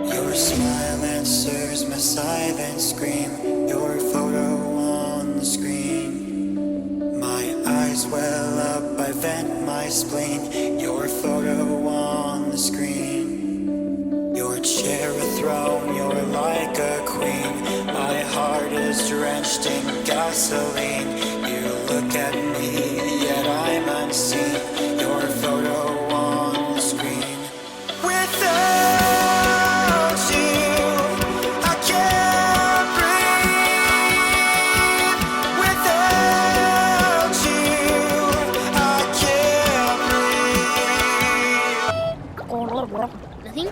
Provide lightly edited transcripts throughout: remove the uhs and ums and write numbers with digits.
Your smile answers my silent scream. Your photo on the screen. My eyes well up, I vent my spleen. Your photo on the screen. Your chair a throne, you're like a queen. My heart is drenched in gasoline. You look at me, yet I'm unseen. Your photo on the screen. Without you, I can't breathe. Without you, I can't breathe. Nothing?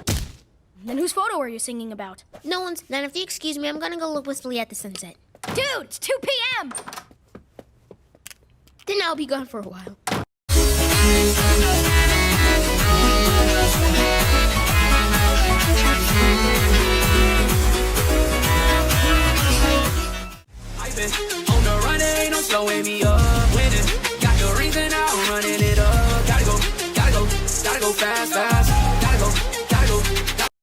Then whose photo are you singing about? No one's. Then if you excuse me, I'm gonna go look wistfully at the sunset. Dude, it's 2 p.m. Then I'll be gone for a while.